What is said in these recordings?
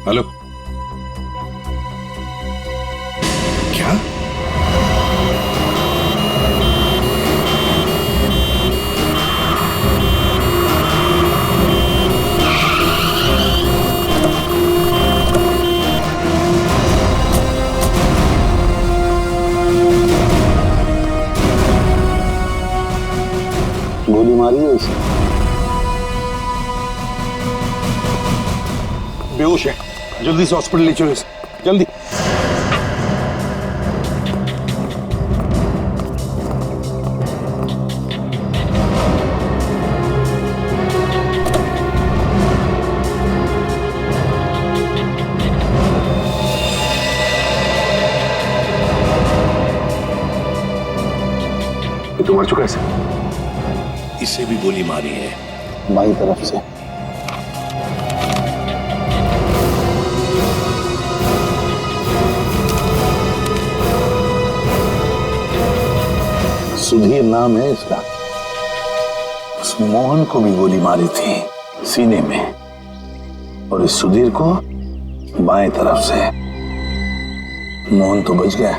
Hello, क्या? गोली मारी है उसे? बेहोश है, जल्दी से हॉस्पिटल ले चलो इसे, जल्दी। ये तो मर चुका है इसे। इसे भी गोली मारी है बाई तरफ से। सुधीर नाम है इसका। उस मोहन को भी गोली मारी थी सीने में, और इस सुधीर को बाएं तरफ से। मोहन तो बच गया।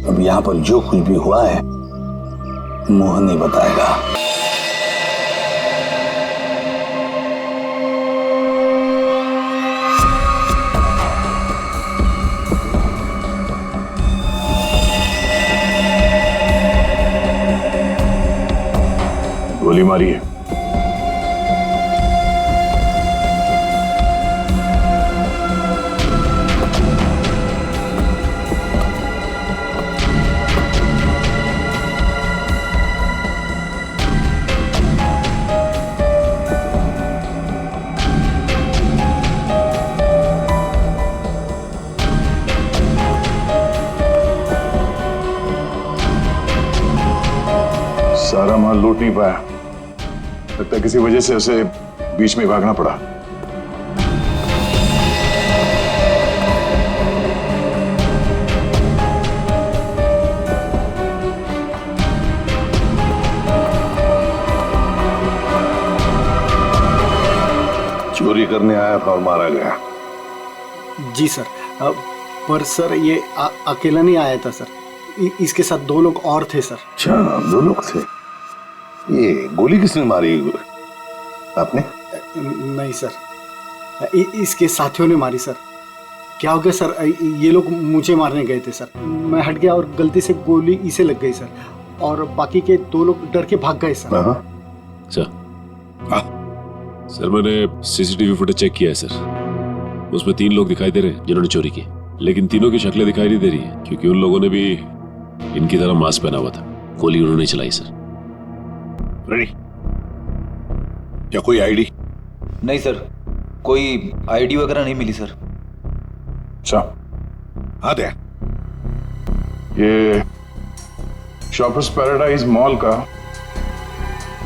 अब यहां पर जो कुछ भी हुआ है मोहन ही बताएगा। गोली मारी है। सारा माल लूट नहीं पाया, लगता है किसी वजह से उसे बीच में भागना पड़ा। चोरी करने आया था और मारा गया। जी सर, पर सर ये अकेला नहीं आया था सर, इसके साथ 2 लोग और थे सर। अच्छा, 2 लोग थे। ये गोली किसने मारी? आपने? नहीं सर, इसके साथियों ने मारी सर। क्या हो गया सर, ये लोग मुझे मारने गए थे सर, मैं हट गया और गलती से गोली इसे लग गई सर, और बाकी के 2 लोग डर के भाग गए सर। अच्छा, सर मैंने सीसीटीवी फुटेज चेक किया है सर, उसमें 3 लोग दिखाई दे रहे हैं जिन्होंने चोरी की, लेकिन तीनों की शक्लें दिखाई नहीं दे रही है, क्योंकि उन लोगों ने भी इनकी तरह मास्क पहना हुआ था। गोली उन्होंने चलाई सर। रेडी? क्या कोई आईडी? नहीं सर, कोई आईडी वगैरह नहीं मिली सर। अच्छा, हाँ दे। ये शॉपर्स पैराडाइज मॉल का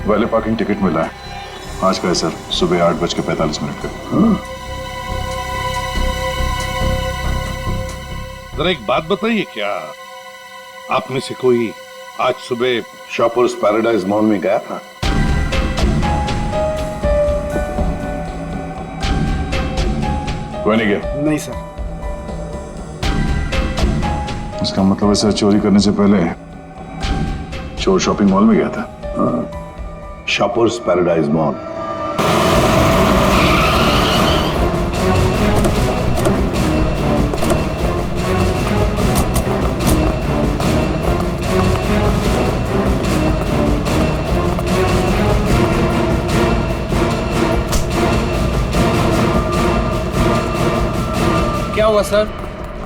वैले पार्किंग टिकट मिला है, आज का है सर, सुबह 8:45 का। जरा एक बात बताइए, क्या आप में से कोई आज सुबह शॉपर्स पैराडाइज मॉल में गया था? कोई नहीं गया? नहीं सर। इसका मतलब ऐसा चोरी करने से पहले चोर शॉपिंग मॉल में गया था। Shoppers paradise mall. क्या हुआ सर?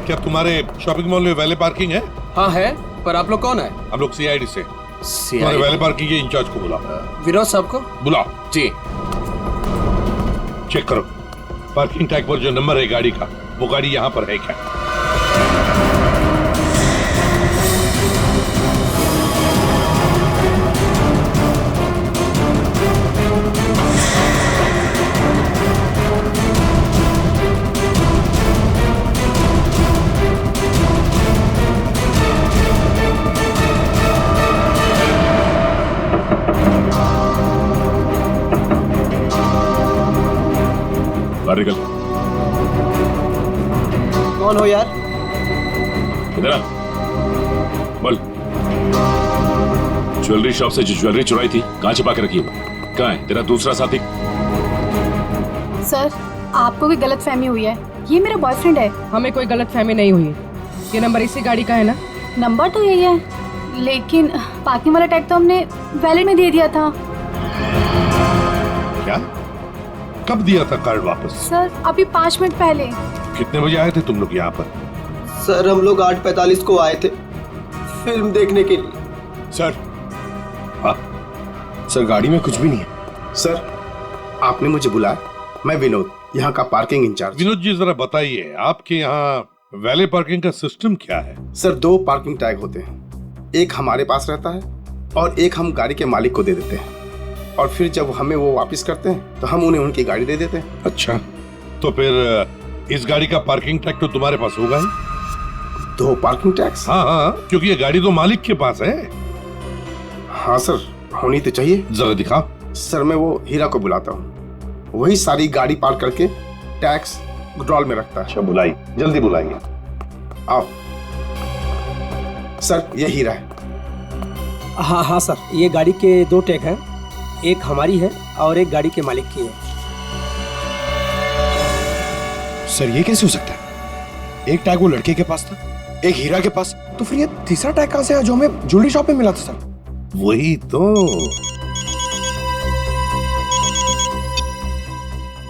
क्या तुम्हारे शॉपिंग मॉल में वैले पार्किंग है? हाँ है, पर आप लोग कौन है? हम लोग सीआईडी से। तुम्हारे वैले पार्किंग के इंचार्ज को बुलाओ। विनोद साहब को बुलाओ। जी। चेक करो पार्किंग टैग पर जो नंबर है गाड़ी का, वो गाड़ी यहाँ पर है क्या? बाहर निकल। कौन हो यार? इधर आ, बोल। ज्वेलरी शॉप से जो ज्वेलरी चुराई थी कहाँ छिपा के रखी है? कहाँ है तेरा दूसरा साथी? सर, आपको कोई गलत फहमी हुई है। ये मेरा बॉयफ्रेंड है। हमें कोई गलत फहमी नहीं हुई है। ये नंबर इसी गाड़ी का है ना? नंबर तो यही है, लेकिन पार्किंग वाला टैग तो हमने वैलेट में दे दिया था। क्या? कब दिया था कार्ड वापस? सर, अभी 5 मिनट पहले। कितने बजे आए थे तुम लोग यहाँ पर? सर, हम लोग 8:45 को आए थे फिल्म देखने के लिए। सर, हाँ? सर गाड़ी में कुछ भी नहीं है। सर, आपने मुझे बुलाया। मैं विनोद, यहाँ का पार्किंग इंचार्ज। विनोद जी जरा बताइए, आपके यहाँ वैले पार्किंग का सिस्टम क्या है? सर, 2 पार्किंग टैग होते हैं। एक हमारे पास रहता है और एक हम गाड़ी के मालिक को दे देते हैं, और फिर जब हमें वो वापस करते हैं तो हम उन्हें उनकी गाड़ी दे देते हैं। अच्छा, तो फिर इस गाड़ी का पार्किंग टैग तो तुम्हारे पास होगा ही? 2 पार्किंग टैक्स? हाँ हाँ, क्योंकि ये गाड़ी तो मालिक के पास है। हाँ सर, होनी तो चाहिए। जरा दिखाओ। सर, मैं वो हीरा को बुलाता हूँ, वही सारी गाड़ी पार्क करके टैक्स ड्रॉल में रखता है। अच्छा, बुलाइए, जल्दी बुलाइए। आओ सर, ये हीरा है। हाँ हाँ सर, ये गाड़ी के 2 टैग हैं। एक हमारी है और एक गाड़ी के मालिक की है। सर, ये कैसे हो सकता है? एक टैग वो लड़के के पास था, एक हीरा के पास, तो फिर ये तीसरा टैग कहाँ से आया जो हमें ज्वेलरी शॉप में मिला था? सर, वही तो।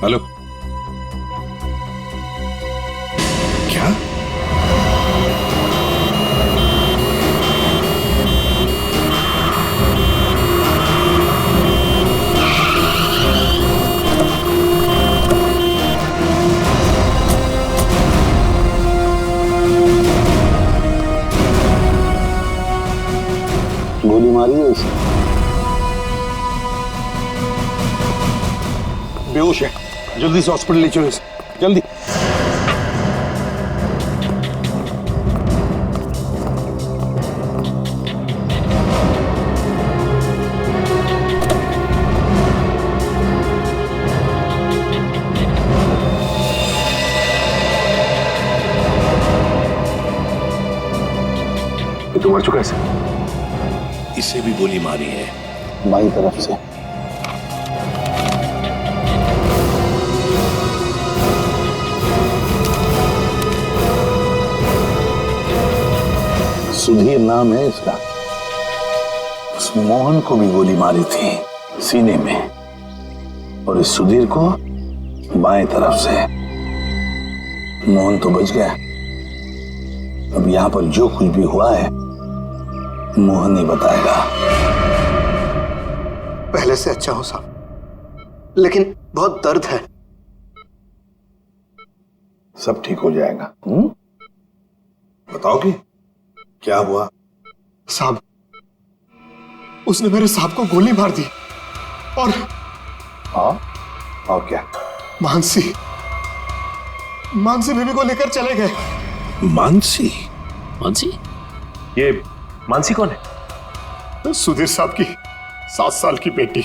हेलो, क्या? गोली मारी है इसे? बेहोश है, जल्दी से हॉस्पिटल ले चलो इसे, जल्दी। ये तो मर चुका है सर। इसे भी गोली मारी है। बाई तरफ से। सुधीर नाम है इसका। उस मोहन को भी गोली मारी थी सीने में, और इस सुधीर को बाएं तरफ से। मोहन तो बच गया। अब यहां पर जो कुछ भी हुआ है मोहन ही बताएगा। पहले से अच्छा हो साहब, लेकिन बहुत दर्द है। सब ठीक हो जाएगा। बताओगे क्या हुआ? साहब, उसने मेरे साहब को गोली मार दी, और और क्या? मानसी बेबी को लेकर चले गए। मानसी? मानसी? ये मानसी कौन है? सुधीर साहब की 7 साल की बेटी।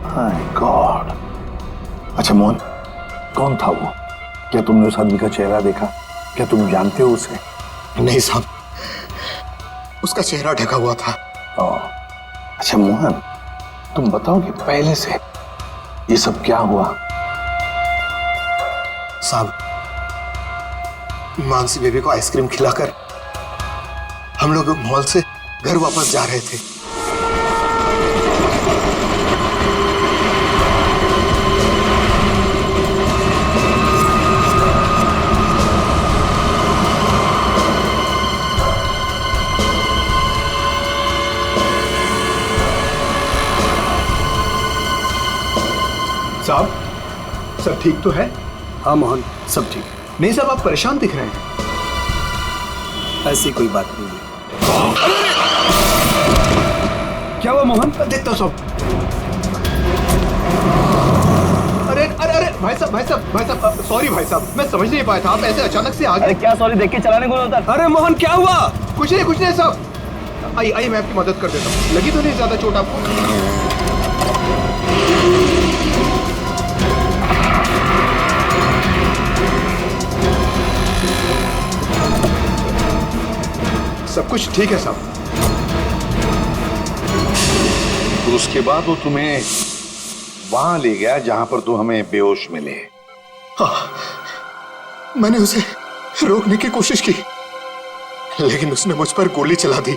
हाय गॉड। अच्छा मोहन, कौन था वो? क्या तुमने उस आदमी का चेहरा देखा? क्या तुम जानते हो उसे? नहीं साहब, उसका चेहरा ढका हुआ था। अच्छा मोहन, तुम बताओगे पहले से ये सब क्या हुआ? साहब, मानसी बेबी को आइसक्रीम खिलाकर हम लोग मॉल से घर वापस जा रहे थे। साहब, सब ठीक तो है? हाँ मोहन, सब ठीक। नहीं साहब, आप परेशान दिख रहे हैं। ऐसी कोई बात नहीं है। क्या हुआ मोहन? देखता हूं साहब। अरे अरे अरे भाई साहब, सॉरी भाई साहब, मैं समझ नहीं पाया था, आप ऐसे अचानक से आ गए। अरे क्या सॉरी, देख के चलाने को होता। अरे मोहन, क्या हुआ? कुछ नहीं साहब। आइए मैं आपकी मदद कर देता हूँ। लगी तो नहीं ज्यादा चोट आपको? कुछ ठीक है साहब। तो उसके बाद वो तुम्हें वहां ले गया जहां पर तुम हमें बेहोश मिले। हाँ, मैंने उसे रोकने की कोशिश की, लेकिन उसने मुझ पर गोली चला दी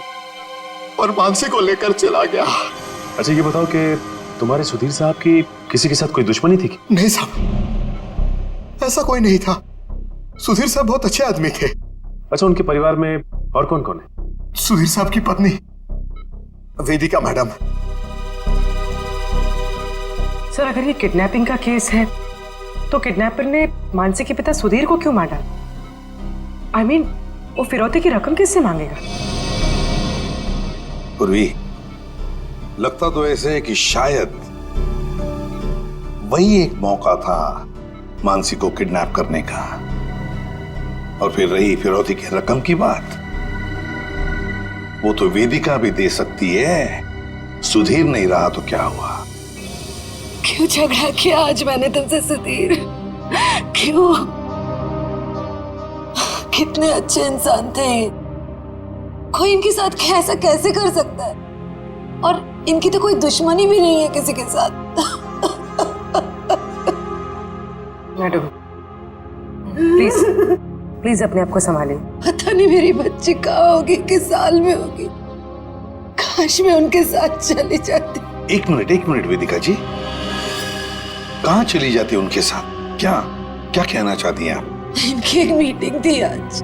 और मानसी को लेकर चला गया। अच्छा ये बताओ कि तुम्हारे सुधीर साहब की किसी के साथ कोई दुश्मनी थी? नहीं साहब, ऐसा कोई नहीं था। सुधीर साहब बहुत अच्छे आदमी थे। अच्छा, उनके परिवार में और कौन कौन है? सुधीर साहब की पत्नी वेदिका मैडम। सर, अगर ये किडनैपिंग का केस है तो किडनैपर ने मानसी के पिता सुधीर को क्यों मारा? I mean, वो फिरौती की रकम किससे मांगेगा? पूर्वी, लगता तो ऐसे है कि शायद वही एक मौका था मानसी को किडनैप करने का। और फिर रही फिरौती की रकम की बात, वो तो वेदिका भी दे सकती है। सुधीर नहीं रहा तो क्या हुआ? क्यों झगड़ा किया आज मैंने तुमसे सुधीर? क्यों? कितने अच्छे इंसान थे, कोई इनके साथ ऐसा कैसे कर सकता है? और इनकी तो कोई दुश्मनी भी नहीं है किसी के साथ। मैडम प्लीज प्लीज अपने आप को संभालिए। पता नहीं मेरी बच्ची कहाँ होगी, किस साल में होगी। काश मैं उनके साथ चली जाती। एक मिनट वेदिका जी, कहाँ चली जाती उनके साथ? क्या क्या कहना चाहती हैं आप? इनकी एक मीटिंग थी आज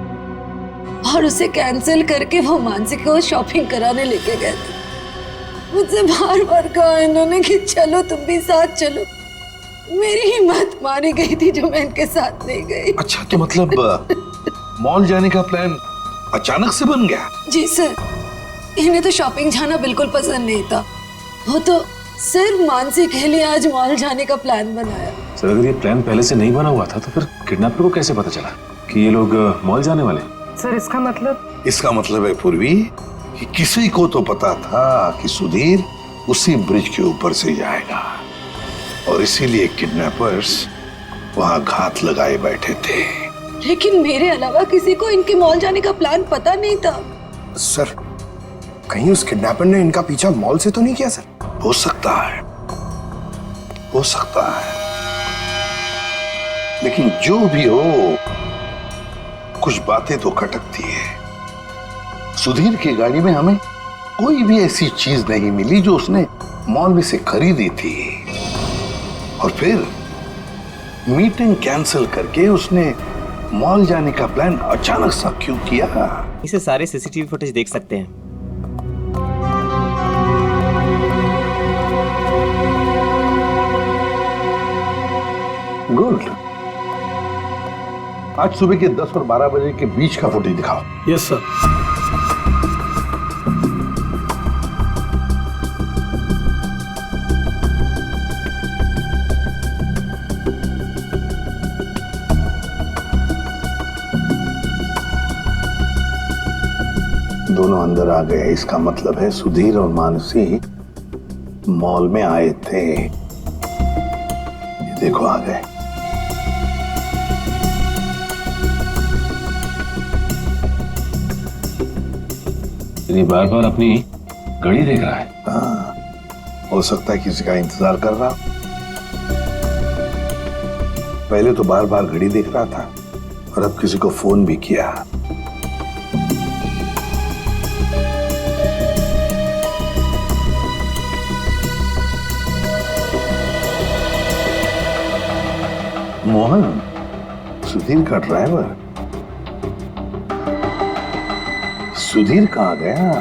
और उसे कैंसिल करके वो मानसी को शॉपिंग कराने लेके गए थे। मुझसे बार बार कहा इन्होंने कि चलो तुम भी साथ चलो। मेरी हिम्मत मारी गई थी जो मैं इनके साथ नहीं गई। अच्छा, तो मतलब मॉल जाने का प्लान अचानक से बन गया? जी सर, इन्हें तो शॉपिंग जाना बिल्कुल पसंद नहीं था। वो तो सिर्फ मानसी के लिए आज मॉल जाने का प्लान बनाया। सर, अगर ये प्लान पहले से नहीं बना हुआ था तो फिर किडनैपर को कैसे पता चला कि ये लोग मॉल जाने वाले? सर, इसका मतलब है पूर्वी कि किसी को तो पता था कि सुधीर उसी ब्रिज के ऊपर से जाएगा और इसीलिए किडनैपर्स वहां घात लगाए बैठे थे। लेकिन मेरे अलावा किसी को इनके मॉल जाने का प्लान पता नहीं था। सर, कहीं उस किडनैपर ने इनका पीछा मॉल से तो नहीं किया? सर, हो सकता है, हो सकता है, लेकिन जो भी हो कुछ बातें तो खटकती है। सुधीर की गाड़ी में हमें कोई भी ऐसी चीज नहीं मिली जो उसने मॉल में से खरीदी थी। और फिर मीटिंग कैंसिल करके उसने मॉल जाने का प्लान अचानक सा क्यों किया? इसे सारे सीसीटीवी फुटेज देख सकते हैं। गुड। आज सुबह के 10 और 12 बजे के बीच का फुटेज दिखाओ। Yes sir. दोनों अंदर आ गए, इसका मतलब है सुधीर और मानसी मॉल में आए थे। ये देखो आ गए। ये बार बार अपनी घड़ी देख रहा है। हाँ, हो सकता है किसी का इंतजार कर रहा। पहले तो बार बार घड़ी देख रहा था और अब किसी को फोन भी किया। मोहन, सुधीर का ड्राइवर। सुधीर कहाँ गया?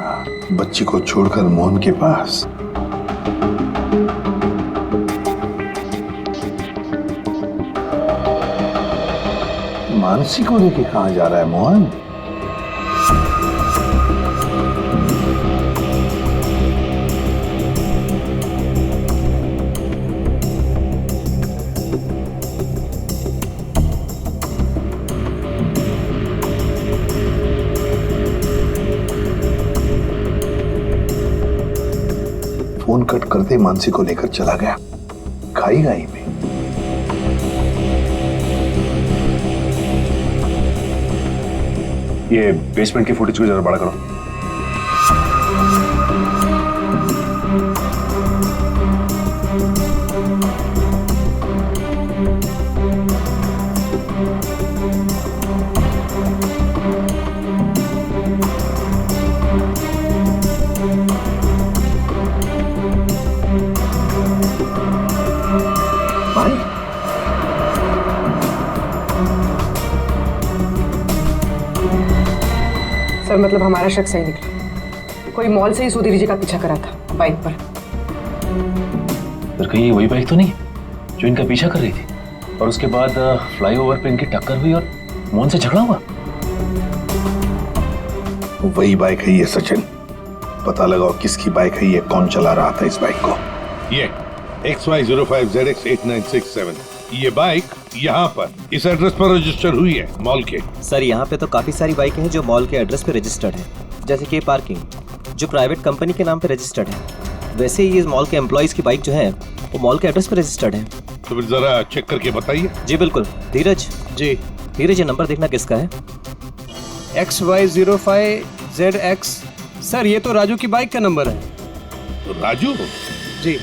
बच्ची को छोड़कर मोहन के पास। मानसी को लेके कहाँ जा रहा है मोहन? फोन कट करते मानसी को लेकर चला गया खाई गाई में। ये बेसमेंट की फुटेज को जरा बड़ा करो। सर मतलब हमारा शक सही निकला, कोई मॉल से ही सुधीर जी का पीछा करा था बाइक पर। सर कहीं वही बाइक तो नहीं जो इनका पीछा कर रही थी और उसके बाद फ्लाईओवर पे इनकी टक्कर हुई और मोहन से झगड़ा हुआ? वही बाइक है ये सचिन, पता लगाओ किसकी बाइक है ये, कौन चला रहा था इस बाइक को। ये XY05ZX8967 ये बाइक यहाँ पर इस एड्रेस पर रजिस्टर हुई है मॉल के। सर यहाँ पे तो काफी सारी बाइकें हैं जो मॉल के एड्रेस पे रजिस्टर्ड है, जैसे कि पार्किंग जो प्राइवेट कंपनी के नाम पे रजिस्टर्ड है। वैसे ही ये मॉल के एम्प्लॉइज की बाइक जो है वो मॉल के एड्रेस पे रजिस्टर्ड है। तो फिर जरा चेक करके बताइए। जी बिल्कुल। धीरज जी। धीरज ये नंबर देखना किसका है? XY05ZX। सर ये तो राजू की बाइक का नंबर है। राजू? जी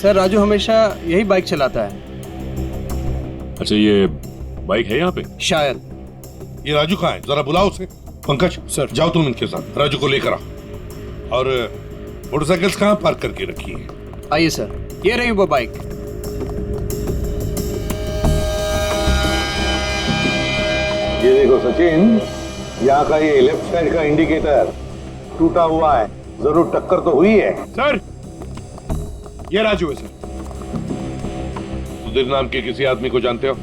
सर, राजू हमेशा यही बाइक चलाता है। अच्छा ये बाइक है यहाँ पे? शायद। ये राजू कहाँ है, जरा बुलाओ उसे। पंकज सर जाओ तुम इनके साथ, राजू को लेकर आओ। और मोटरसाइकिल्स कहाँ पार्क करके रखी है? आइए सर, ये रही वो बाइक। ये देखो सचिन, यहाँ का ये लेफ्ट साइड का इंडिकेटर टूटा हुआ है, जरूर टक्कर तो हुई है। सर ये राजू है सर। सुधीर नाम के किसी आदमी को जानते हो?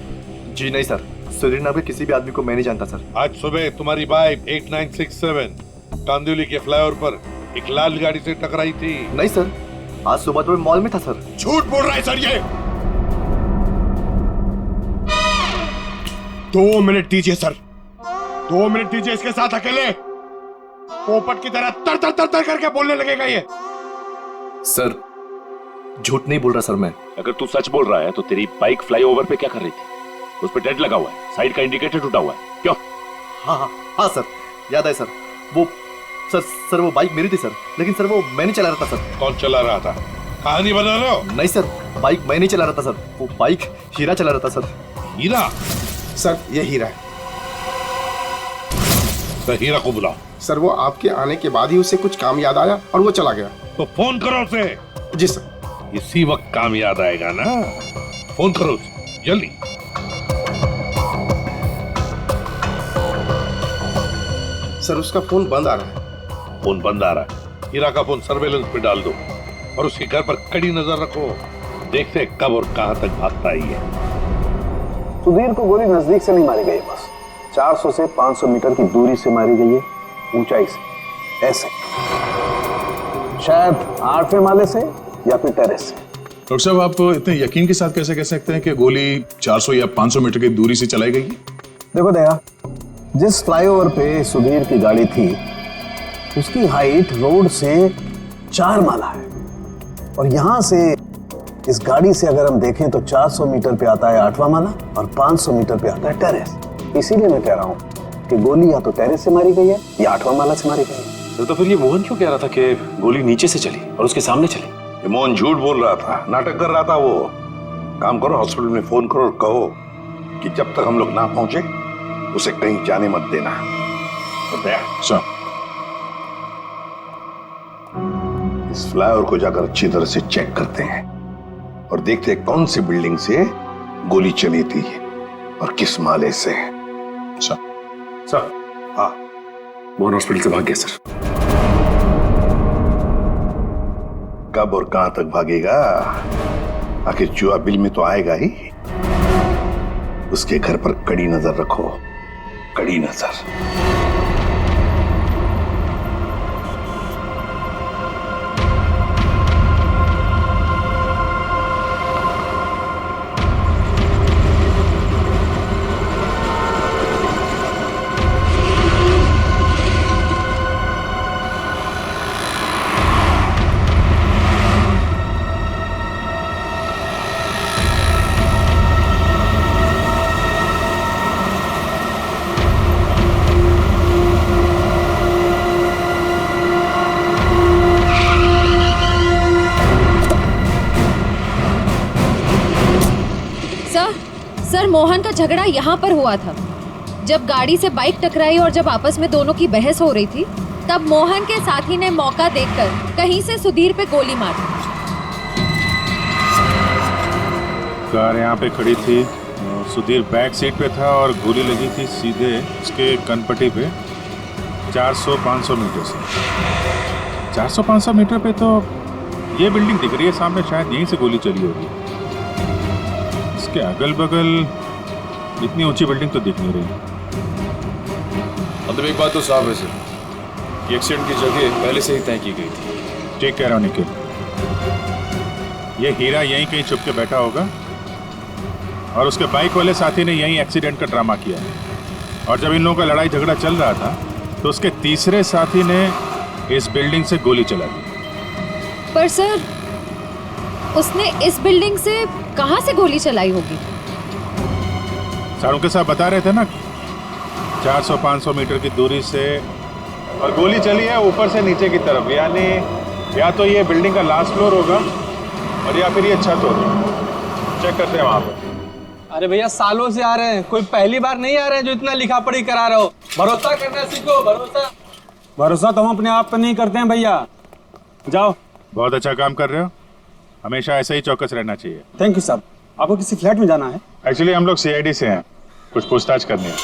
जी नहीं सर, सुधीर नाम के किसी भी आदमी को मैं नहीं जानता सर। आज सुबह तुम्हारी बाइक 8967 कांदिवली के फ्लाईओवर पर एक लाल गाड़ी से टकराई थी। नहीं सर, आज सुबह तो मैं मॉल में था सर। झूठ बोल रहा है सर ये। 2 मिनट दीजिए सर, 2 मिनट दीजिए इसके साथ अकेले। पोपट की तरह तर तर तर तर करके बोलने लगेगा ये। सर झूठ नहीं बोल रहा सर मैं। अगर तू सच बोल रहा है तो तेरी बाइक फ्लाईओवर पे क्या कर रही थी? उस पे डेंट लगा हुआ है, साइड का इंडिकेटर टूटा हुआ है, क्यों? हाँ सर, याद है सर। वो सर वो बाइक मेरी थी सर, लेकिन सर वो मैं नहीं चला रहा था सर। कौन चला रहा था? कहानी बना रहे हो? नहीं सर, बाइक मैं नहीं चला रहा था सर, वो बाइक हीरा चला रहा था सर। हीरा? सर ये हीरा है। तो हीरा को बुलाओ। सर वो आपके आने के बाद ही उसे कुछ काम याद आया और वो चला गया। तो फोन करो उसे। जी सर। इसी वक्त काम याद आएगा ना, फोन करो उसे जल्दी। सर उसका फोन बंद आ रहा है। फोन बंद आ रहा है? हीरा का फोन सर्वेलेंस पे डाल दो और उसके घर पर कड़ी नजर रखो, देखते कब और कहां तक भागता है ये। सुधीर को गोली नजदीक से नहीं मारी गई, बस 400 से 500 मीटर की दूरी से मारी गई है, ऊंचाई से, ऐसे शायद 8वें माले से या फिर टेरेस से। डॉक्टर साहब आप इतने यकीन के साथ कैसे कह सकते हैं कि गोली 400 या 500 मीटर की दूरी से चलाई गई? देखो दया, जिस फ्लाईओवर पे सुधीर की गाड़ी थी उसकी हाइट रोड से 4 माला है और यहां से इस गाड़ी से अगर हम देखें तो 400 मीटर पे आता है 8वां माला और 500 मीटर पे आता है टेरेस। इसीलिए मैं कह रहा हूं कि गोली या तो टेरेस से मारी गई है या 8वां माला से मारी गई है। तो फिर ये मोहन क्यों कह रहा था कि गोली नीचे से चली और उसके सामने चली? ये मोहन झूठ बोल रहा था, नाटक कर रहा था वो। काम करो, हॉस्पिटल में फोन करो और कहो कि जब तक हम लोग ना पहुंचे उसे कहीं जाने मत देना। तो दया सर, इस फ्लाईओवर को जाकर अच्छी तरह से चेक करते हैं और देखते हैं कौन सी बिल्डिंग से गोली चली थी और किस माले से। सर हाँ, मोहन हॉस्पिटल से भाग गया सर। कब और कहां तक भागेगा? आखिर जुआ बिल में तो आएगा ही। उसके घर पर कड़ी नजर रखो, कड़ी नजर। सर मोहन का झगड़ा यहाँ पर हुआ था। जब गाड़ी से बाइक टकराई और जब आपस में दोनों की बहस हो रही थी, तब मोहन के साथी ने मौका देखकर कहीं से सुधीर पे गोली मार दी। कार यहाँ पे खड़ी थी, सुधीर बैक सीट पे था और गोली लगी थी सीधे उसके कनपट्टी पे 400-500 मीटर से। 400-500 मीटर पे तो ये बिल्डिंग दिख रही है सामने, शायद यहीं से गोली चली होगी। इसके अगल बगल इतनी ऊंची बिल्डिंग तो दिख नहीं रही। मतलब एक बात तो साफ है सर, ये एक्सीडेंट की जगह पहले से ही तय की गई थी। ठीक कह रहा हूँ निखिल, ये हीरा यहीं कहीं छुप के बैठा होगा और उसके बाइक वाले साथी ने यहीं एक्सीडेंट का ड्रामा किया है। और जब इन लोगों का लड़ाई झगड़ा चल रहा था तो उसके तीसरे साथी ने इस बिल्डिंग से गोली चला दी। पर सर, उसने इस बिल्डिंग से कहां से गोली चलाई होगी? सारों के साथ बता रहे थे ना, 400-500 मीटर की दूरी से, और गोली चली है ऊपर से नीचे की तरफ, यानी या तो ये बिल्डिंग का लास्ट फ्लोर होगा और या फिर ये छत होगी। चेक करते हैं वहां पर। अरे भैया सालों से आ रहे हैं, कोई पहली बार नहीं आ रहे हैं जो इतना लिखा पढ़ी करा रहे हो। भरोसा करना सीखो, भरोसा। भरोसा तो हम अपने आप पर नहीं करते हैं भैया। जाओ। बहुत अच्छा काम कर रहे हो, हमेशा ऐसा ही चौकस रहना चाहिए। थैंक यू साहब। आपको किसी फ्लैट में जाना है? एक्चुअली हम लोग CID से हैं, कुछ पूछताछ करनी है।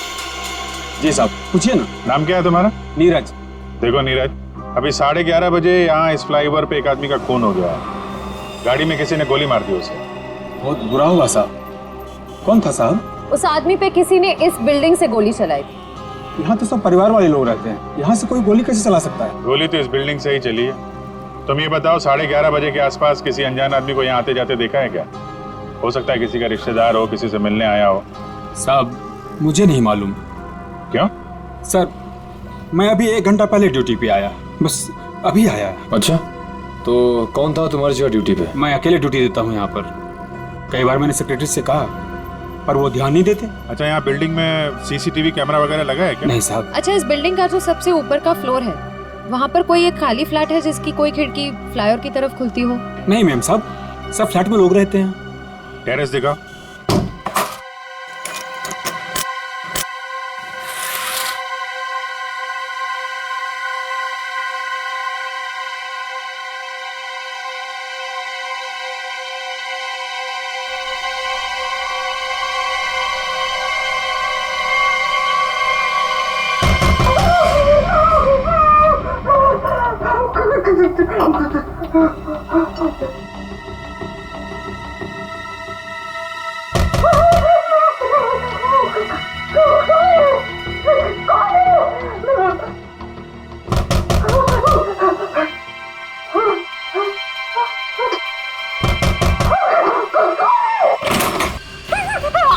जी साहब, पूछिए ना। नाम क्या है तुम्हारा? नीरज। देखो नीरज, अभी 11:30 बजे यहाँ इस फ्लाईओवर पे एक आदमी का खून हो गया है। गाड़ी में किसी ने गोली मार दी उसे। बहुत बुरा हुआ साहब। कौन था साहब? उस आदमी पे किसी ने इस बिल्डिंग से गोली चलाई थी। यहाँ तो सब परिवार वाले लोग रहते हैं, यहाँ से कोई गोली कैसे चला सकता है? गोली तो इस बिल्डिंग से ही चली है। तुम ये बताओ, 11:30 बजे के आसपास किसी अनजान आदमी को यहाँ आते जाते देखा है क्या? हो सकता है किसी का रिश्तेदार हो, किसी से मिलने आया हो। साहब मुझे नहीं मालूम। क्यों? सर मैं अभी 1 घंटा पहले ड्यूटी पे आया, बस अभी आया। अच्छा, तो कौन था तुम्हारी जगह ड्यूटी पे? मैं अकेले ड्यूटी देता हूँ यहाँ पर। कई बार मैंने सेक्रेटरी से कहा पर वो ध्यान नहीं देते। अच्छा, यहाँ बिल्डिंग में CCTV कैमरा वगैरह लगा है क्या? नहीं साहब। अच्छा, इस बिल्डिंग का जो सबसे ऊपर का फ्लोर है, वहाँ पर कोई एक खाली फ्लैट है जिसकी कोई खिड़की फ्लाईओवर की तरफ खुलती हो? नहीं मैम साहब, सब फ्लैट में लोग रहते हैं। टेरेस दिखाओ।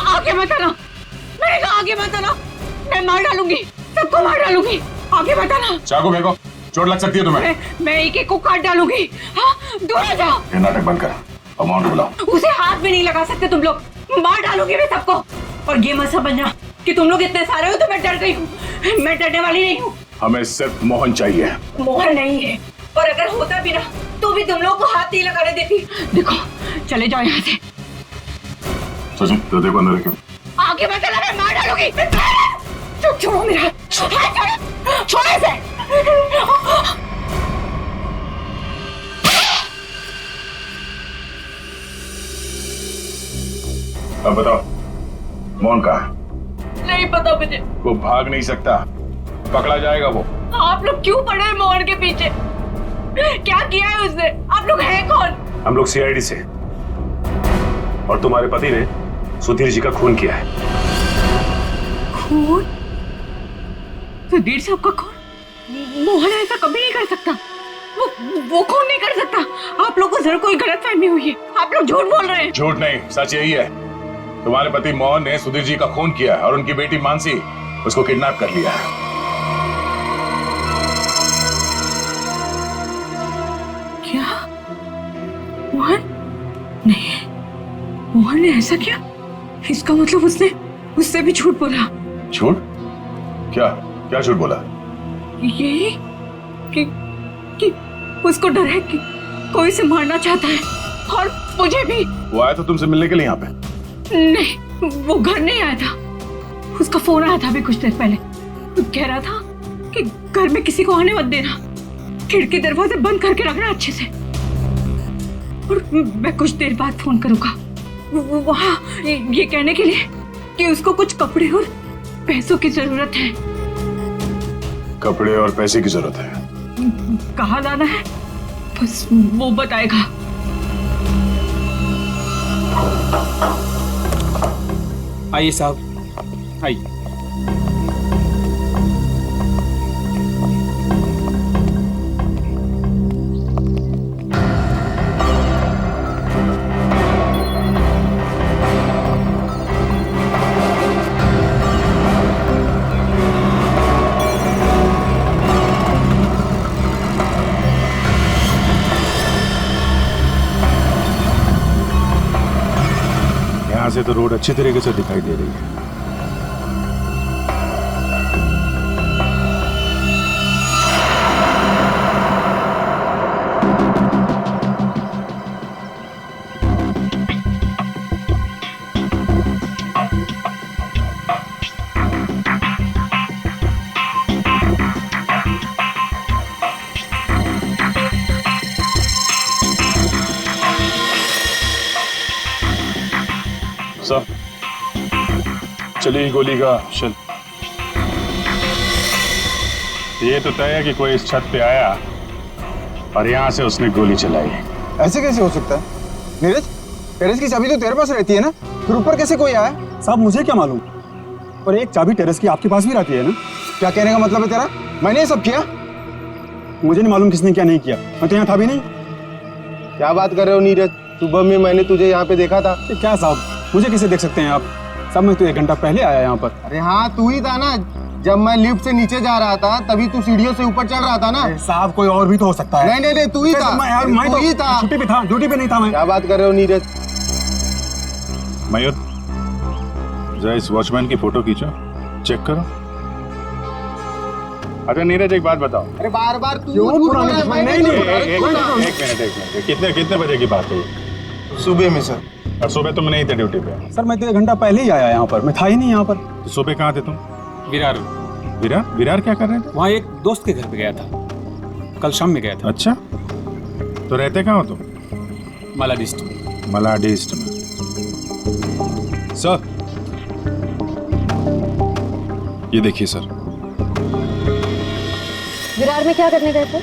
आगे मत आना, मैंने कहा आगे मत आना, मैं मार डालूंगी, सबको मार डालूंगी। आगे मत आना। चाकू फेंको, चोट लग सकती है तुम्हें। मैं एक एक को काट डालूंगी। हाँ, दूर हो जाओ। ये नाटक बंद कर, अमाउंट बुलाओ। उसे हाथ भी नहीं लगा सकते तुम लोग, मार डालूंगी मैं सबको। और ये मत समझना कि तुम लोग इतने सारे हो तो मैं डर गई हूँ, मैं डरने वाली नहीं हूँ। हमें सिर्फ मोहन चाहिए। मोहन नहीं है, और अगर होता भी ना तो भी तुम लोग को हाथ नहीं लगाने देती। देखो, चले जाओ यहाँ से। तो देखो अंदर क्यों? आगे मत आना, मैं मार डालूंगी। छोड़ो मेरा हाथ, छोड़ो इसे। अब बताओ, मोहन कहाँ है? नहीं पता मुझे। वो भाग नहीं सकता, पकड़ा जाएगा वो। आप लोग क्यों पड़े हैं मोहन के पीछे? क्या किया है उसने? आप लोग हैं कौन? हम लोग CID से, और तुम्हारे पति ने सुधीर जी का खून किया है। खून? सुधीर साहब का खून? मोहन ऐसा कभी नहीं कर सकता, वो खून नहीं कर सकता। आप लोग को जरूर कोई गलतफहमी हुई है, आप लोग झूठ बोल रहे हैं। झूठ नहीं, सच यही है। तुम्हारे पति मोहन ने सुधीर जी का खून किया है और उनकी बेटी मानसी उसको किडनैप कर लिया है। क्या? मोहन? नहीं, मोहन ने ऐसा किया? इसका मतलब उससे भी झूठ बोला। झूठ? क्या क्या झूठ बोला? यही कि उसको डर है कि कोई उसे मारना चाहता है, और मुझे भी। वो आया तो तुमसे मिलने के लिए यहाँ पे। नहीं, वो घर नहीं आया था। उसका फोन आया था अभी कुछ देर पहले। वो कह रहा था कि घर में किसी को आने मत देना, खिड़की दरवाजे बंद करके रखना अच्छे से, और मैं कुछ देर बाद फोन करूंगा। वहाँ ये कहने के लिए कि उसको कुछ कपड़े और पैसों की जरूरत है। कपड़े और पैसे की जरूरत है? कहाँ लाना है बस वो बताएगा। आइए साहब, आइए। यहाँ से तो रोड अच्छी तरीके से दिखाई दे रही है। सर, चलिए गोली का शल। ये तो तय है कि कोई इस छत पे आया और यहाँ से उसने गोली चलाई। ऐसे कैसे हो सकता है? नीरज, टेरेस की चाबी तो तेरे पास रहती है ना, फिर ऊपर कैसे कोई आया? साहब मुझे क्या मालूम, और एक चाबी टेरेस की आपके पास भी रहती है ना? क्या कहने का मतलब है तेरा? मैंने ये सब किया? मुझे नहीं मालूम किसने क्या नहीं किया, मैं तो यहाँ था भी नहीं। क्या बात कर रहे हो नीरज? सुबह में मैंने तुझे यहाँ पे देखा था। क्या साहब, मुझे कैसे देख सकते हैं आप? साहब मैं तो 1 घंटा पहले आया यहाँ पर। अरे हाँ, तू ही था ना, जब मैं लिफ्ट से नीचे जा रहा था तभी तू सीढ़ियों से ऊपर चढ़ रहा था ना। साहब कोई और भी तो हो सकता है। नहीं, तू ही था। मैं तू ही था। छुट्टी पे था, ड्यूटी पे नहीं था मैं। क्या बात कर रहे हो नीरज? मयूर, जरा इस वॉचमैन की फोटो खींचो, चेक करो। अच्छा नीरज, एक बात बताओ। अरे बार बार तू नहीं, एक मिनट, कितने बजे की बात है? सुबह में सर। और सुबह तुम नहीं थे ड्यूटी पे? सर मैं तो 1 घंटा पहले ही आया यहाँ पर, मैं था ही नहीं यहाँ पर। तो सुबह कहाँ थे तुम? विरार। विरार क्या कर रहे थे? वहाँ एक दोस्त के घर पे गया था, कल शाम में गया था। अच्छा, तो रहते कहाँ हो तुम? मलाडिस्ट। मलाडिस्ट में? सर, ये देखिए सर। विरार में क्या करने गए थे?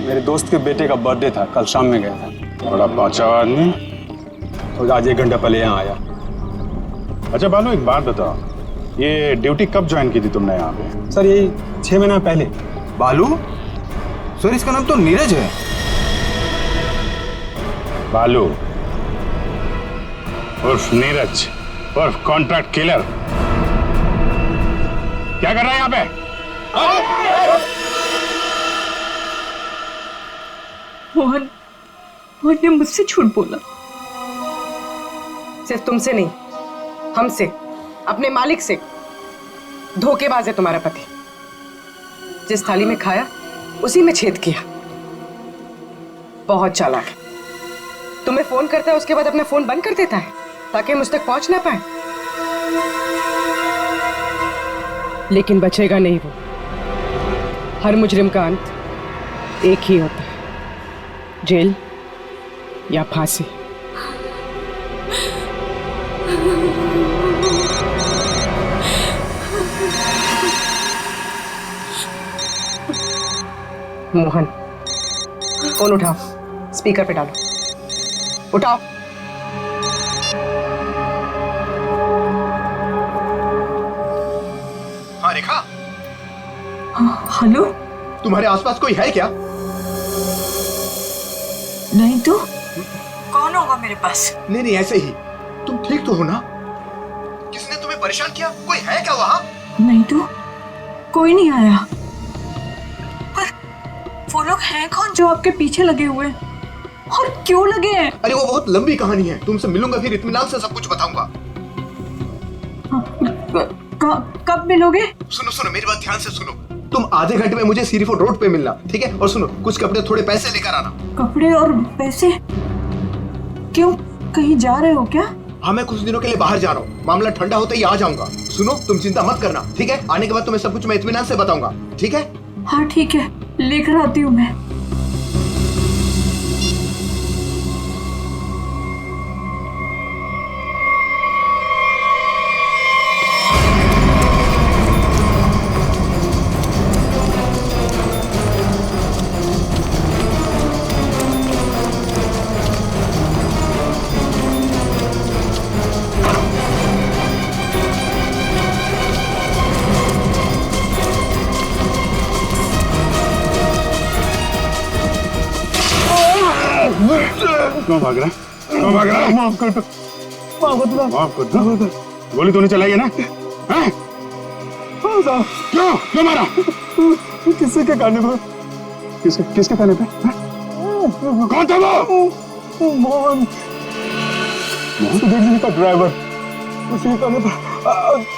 मेरे दोस्त के बेटे का बर्थडे था, कल शाम में गया था। बड़ा पाचा आदमी, तो आज 1 घंटा पहले यहाँ आया। अच्छा बालू, एक बात बताओ, ये ड्यूटी कब ज्वाइन की थी तुमने यहाँ पे? सर यही 6 महीना पहले। बालू? सर इसका नाम तो नीरज है। बालू उर्फ नीरज उर्फ कॉन्ट्रैक्ट किलर, क्या कर रहा है यहाँ पे? मोहन ने मुझसे झूठ बोला। सिर्फ तुमसे नहीं, हमसे, अपने मालिक से। धोखेबाज है तुम्हारा पति। जिस थाली में खाया उसी में छेद किया। बहुत चालाक है। तुम्हें फोन करता है, उसके बाद अपना फोन बंद कर देता है ताकि मुझ तक पहुंच ना पाए। लेकिन बचेगा नहीं वो। हर मुजरिम का अंत एक ही होता है, जेल या फांसी। मोहन, फोन उठाओ, स्पीकर पे डालो। उठाओ। हाँ रेखा, हेलो। तुम्हारे आसपास कोई है क्या? नहीं तो कौन होगा मेरे पास? नहीं, ऐसे ही। तुम ठीक तो हो ना? किसने तुम्हें परेशान किया? कोई है क्या वहाँ? नहीं तो कोई नहीं आया। पर वो लोग हैं कौन जो आपके पीछे लगे हुए हैं? और क्यों लगे हैं? अरे वो बहुत लंबी कहानी है, तुमसे मिलूंगा फिर इत्मीनान से सब कुछ बताऊंगा। कब मिलोगे? सुनो, मेरी बात ध्यान से सुनो। तुम आधे घंटे में मुझे सीरीफो रोड पे मिलना, ठीक है? और सुनो, कुछ कपड़े थोड़े पैसे लेकर आना। कपड़े और पैसे? क्यों, कहीं जा रहे हो क्या? हाँ मैं कुछ दिनों के लिए बाहर जा रहा हूँ, मामला ठंडा होते ही आ जाऊंगा। सुनो तुम चिंता मत करना, ठीक है? आने के बाद तुम्हें सब कुछ मैं इत्मीनान से बताऊंगा, ठीक है? हाँ ठीक है, लेकर आती हूँ मैं। क्यों भाग रहा है? क्यों भाग रहा है? माफ कर दो, माफ कर दो। गोली तूने चलाई है ना? हैं? हाँ साहब। क्यों मारा? किसके कहने पे? किसके कहने पे? कौन था वो? मोहन, सुधीर जी का ड्राइवर, उसी कहने पे।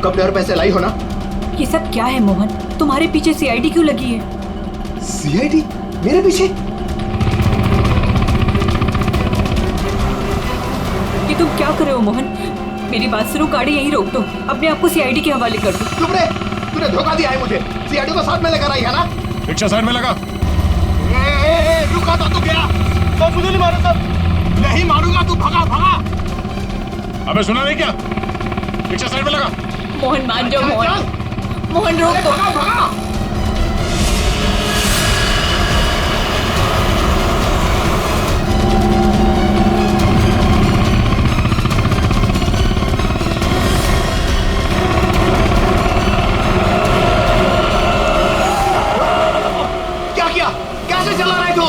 कब और पैसे लाई हो ना? ये सब क्या है मोहन? तुम्हारे पीछे सीआईडी क्यों लगी है? सीआईडी मेरे पीछे? ये तुम क्या कर रहे हो मोहन? मेरी बात सुनो, गाड़ी यहीं रोक दो, अपने आप को सीआईडी के हवाले कर दो। चुप रे, तूने धोखा दिया है मुझे। सीआईडी को साथ में लेकर आई है ना? रिक्शा साइड में लगा। रुका था तू गया? तो मुझे नहीं मारो सब। नहीं मारूंगा, तू भगा भगा। अबे सुना नहीं क्या? रिक्शा साइड में लगा। मोहन मान जाओ मोहन, मोहन रोक दो। भगा भगा। क्या किया? कैसे चला रहा है तू?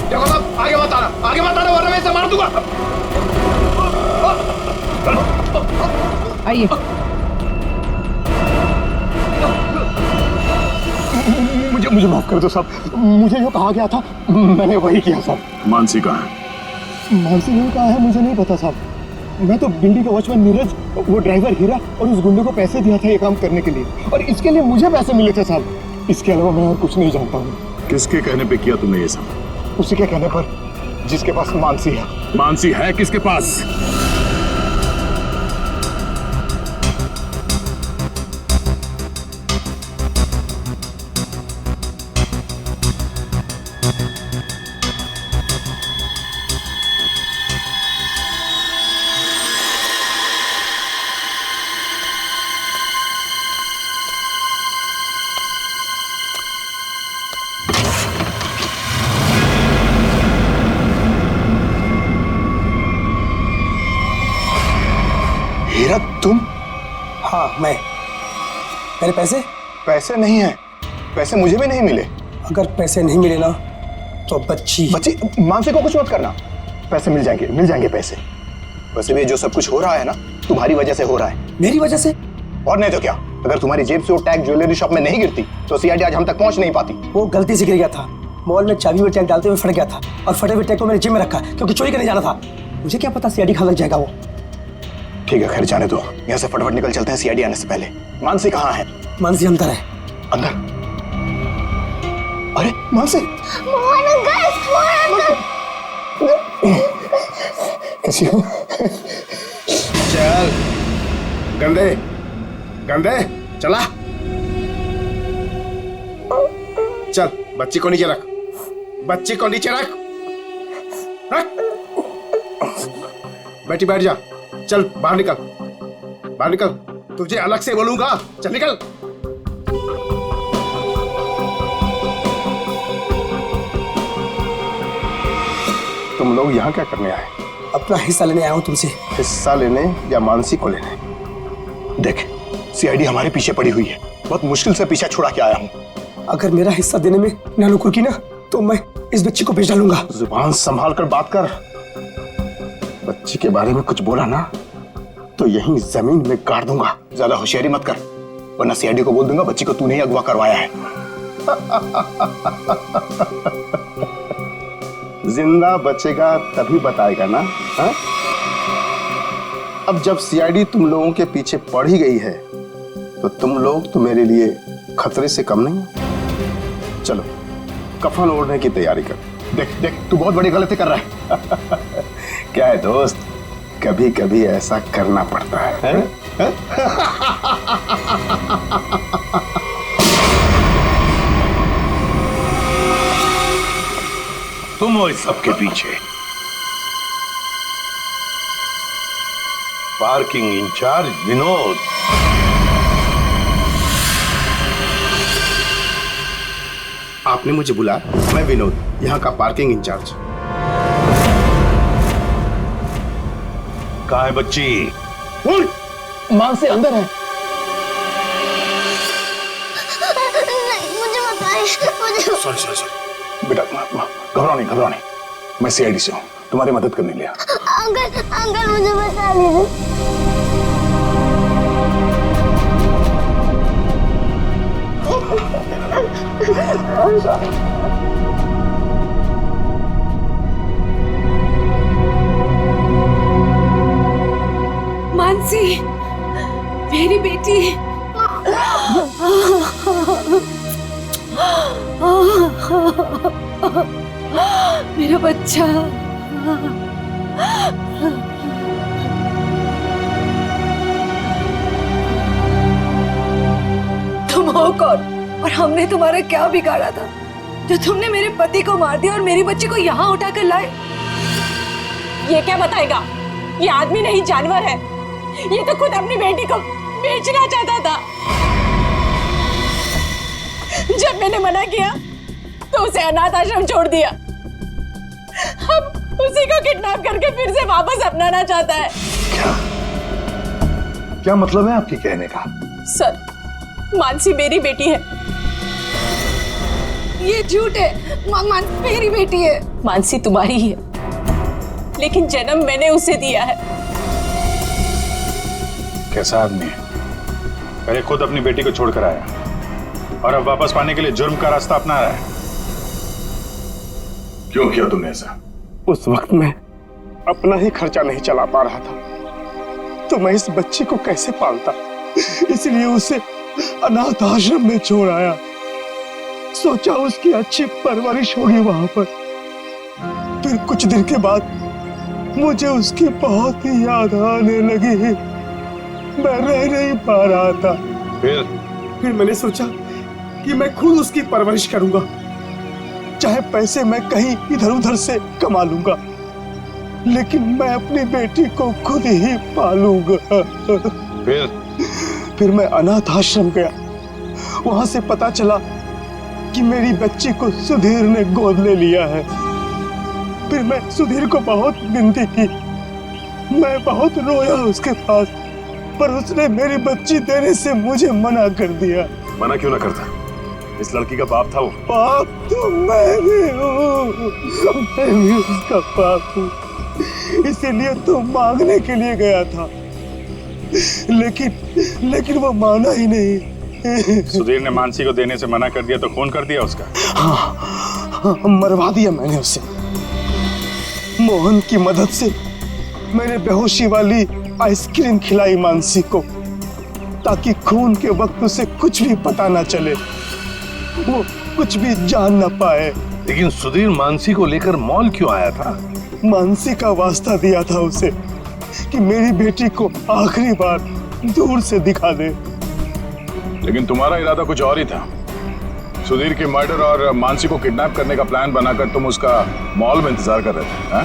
देखो साहब, आगे मत आना वरना मैं इसे मार दूंगा। आइए। मुझे माफ कर दो साहब, मुझे जो कहा गया था मैंने वही किया साहब। मानसी कहाँ है? मानसी नहीं कहा है मुझे नहीं पता साहब। मैं तो भिंडी का वॉचमैन नीरज, वो ड्राइवर हीरा और उस गुंडे को पैसे दिया था ये काम करने के लिए, और इसके लिए मुझे पैसे मिले थे साहब। इसके अलावा मैं और कुछ नहीं जानता हूँ। किसके कहने पे किया तुमने ये सब? उसी के कहने पर, जिसके पास मानसी है। मानसी है किसके पास? हीरा तुम? हाँ मैं। मेरे पैसे? पैसे नहीं है, पैसे मुझे भी नहीं मिले। अगर पैसे नहीं मिले ना तो बच्ची मानसी को कुछ मत करना, पैसे मिल जाएंगे पैसे। वैसे भी जो सब कुछ हो रहा है ना तुम्हारी वजह से हो रहा है। मेरी वजह से? और नहीं तो क्या, अगर तुम्हारी जेब से वो टैग ज्वेलरी शॉप में नहीं गिरती तो सीआईडी आज हम तक पहुंच नहीं पाती। वो गलती से गिर गया था, मॉल में चाबी में टैग डालते हुए फट गया था और फटे हुए टैग को मैंने जेब में रखा क्योंकि चोरी करने जाना था। मुझे क्या पता सीआईडी खा लग जाएगा वो। ठीक है खैर जाने दो, यहाँ से फटाफट निकल चलते हैं सीआईडी आने से पहले। मानसी कहाँ है? मानसी अंदर है। अंदर? अरे मानसी! कैसी हो? चल गंदे गंदे चला चल, बच्ची को नीचे रख, बच्ची को नीचे रख, रख। बैठी बैठ जा, चल बाहर निकल, बाहर निकल, तुझे अलग से बोलूंगा, चल निकल। तुम लोग यहाँ क्या करने आए? अपना हिस्सा लेने आया हूँ तुमसे। हिस्सा लेने या मानसी को लेने? देख सीआईडी हमारे पीछे पड़ी हुई है, बहुत मुश्किल से पीछा छुड़ा के आया हूँ। अगर मेरा हिस्सा देने में नानुकुर की ना तो मैं इस बच्ची को बेच डालूंगा। जुबान संभाल कर बात कर, बच्ची के बारे में कुछ बोला ना तो यहीं जमीन में गाड़ दूंगा। ज्यादा होशियारी मत कर वरना सीआईडी को बोल दूंगा बच्ची को तूने ही अगवा करवाया है। जिंदा बचेगा तभी बताएगा ना। हा? अब जब सीआईडी तुम लोगों के पीछे पड़ ही गई है तो तुम लोग तो मेरे लिए खतरे से कम नहीं। चलो कफन ओढ़ने की तैयारी कर। देख देख तू बहुत बड़ी गलती कर रहा है। क्या है दोस्त, कभी कभी ऐसा करना पड़ता है? तुम हो इस सब के पीछे? Parking incharge Vinod. आपने मुझे बुलाया? मैं विनोद, यहाँ का पार्किंग इंचार्ज। कहाँ है बच्ची? मानसी अंदर है। मुझे बताइए, सॉरी बेटा, घबराओ नहीं, मैं सीआईडी से हूँ, तुम्हारी मदद करने के लिए। अंकल मुझे बता दीजिए। मानसी मेरी बेटी। मेरा बच्चा। तुम हो कौन और हमने तुम्हारा क्या बिगाड़ा था जो तुमने मेरे पति को मार दिया और मेरी बच्ची को यहाँ उठाकर लाए? ये क्या बताएगा? ये आदमी नहीं जानवर है। ये तो खुद अपनी बेटी को बेचना चाहता था। जब मैंने मना किया तो उसे अनाथ आश्रम छोड़ दिया। अब उसी को किडनैप करके फिर से वापस अपनाना चाहता है। क्या मतलब है आपके कहने का? सर, मानसी मेरी बेटी है। ये झूठ है। मानसी मेरी बेटी है। मानसी तुम्हारी ही है, लेकिन जन्म मैंने उसे दिया है। कैसा आदमी है? पहले खुद अपनी बेटी को छोड़कर आया और अब वापस पाने के लिए जुर्म का रास्ता अपना रहा है। क्यों किया तुमने ऐसा? उस वक्त मैं अपना ही खर्चा नहीं चला पा रहा था तो मैं इस बच्ची को कैसे पालता, इसलिए उसे अनाथ आश्रम में छोड़ आया। सोचा उसकी अच्छी परवरिश होगी वहां पर। फिर कुछ दिन के बाद मुझे उसकी बहुत ही याद आने लगी। मैं रह नहीं पा रहा था। फिर मैंने सोचा कि मैं खुद उसकी परवरिश करूंगा। चाहे पैसे मैं कहीं इधर उधर से कमा लूंगा, लेकिन मैं अपनी बेटी को खुद ही पालूंगा। फिर मैं अनाथ आश्रम गया। वहां से पता चला कि मेरी बच्ची को सुधीर ने गोद ले लिया है। फिर मैं सुधीर को बहुत विनती की, मैं बहुत रोया उसके पास, पर उसने मेरी बच्ची देने से मुझे मना कर दिया। मना क्यों ना करता? इस लड़की का बाप था वो। बाप तो मैं भी हूँ, मैं भी उसका बाप हूँ, इसीलिए तो मांगने के लिए गया था, लेकिन वो माना ही नहीं। सुधीर ने मानसी को देने से मना कर दिया तो खून कर दिया उसका? हाँ, मरवा दिया मैंने उसे। मोहन की मदद से मैंने बेहोशी वाली आइसक्रीम खिलाई मानसी को, ताकि खून के वक्त उसे कुछ भी पता ना चले, वो कुछ भी जान ना पाए। लेकिन सुधीर मानसी को लेकर मॉल क्यों आया था? मानसी का वास्ता दिया था उसे कि मेरी बेटी को आखिरी बार दूर से दिखा दे। लेकिन तुम्हारा इरादा कुछ और ही था। सुधीर के मर्डर और मानसी को किडनैप करने का प्लान बनाकर तुम उसका मॉल में इंतजार कर रहे थे, हाँ?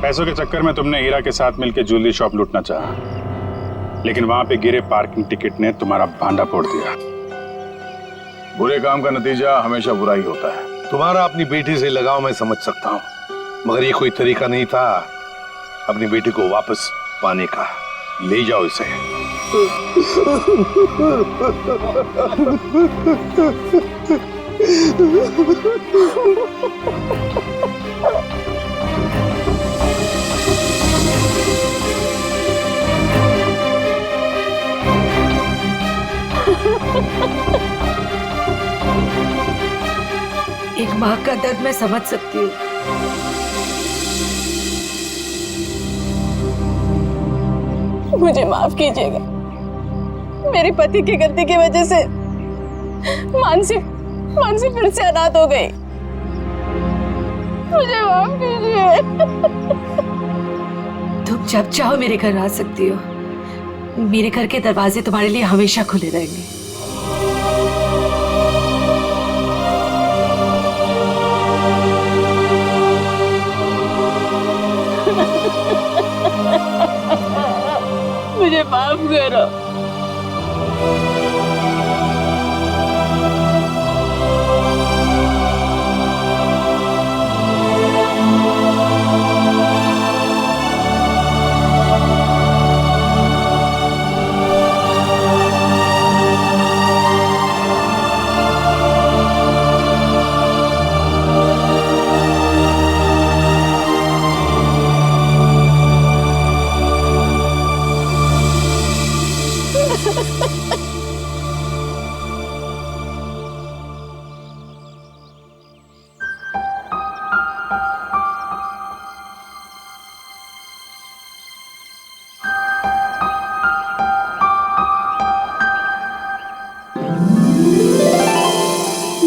पैसों के चक्कर में तुमने हीरा के साथ मिलकर ज्वेलरी शॉप लूटना चाहा, लेकिन वहां पे गिरे पार्किंग टिकट ने तुम्हारा भांडा फोड़ दिया। बुरे काम का नतीजा हमेशा बुरा ही होता है। तुम्हारा अपनी बेटी से लगाव मैं समझ सकता हूँ, मगर ये कोई तरीका नहीं था अपनी बेटी को वापस पाने का। ले जाओ इसे। एक माँ का दर्द मैं समझ सकती हूँ। मुझे माफ कीजिएगा, मेरे पति की गलती की वजह से मानसी फिर से अनाथ हो गई। मुझे माफ कीजिए। तुम जब चाहो मेरे घर आ सकती हो, मेरे घर के दरवाजे तुम्हारे लिए हमेशा खुले रहेंगे। मुझे माफ करो।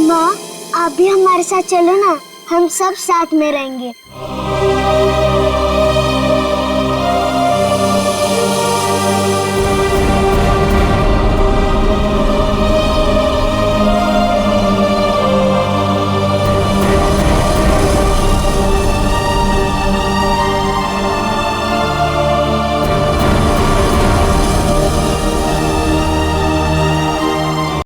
माँ, आप भी हमारे साथ चलो ना, हम सब साथ में रहेंगे।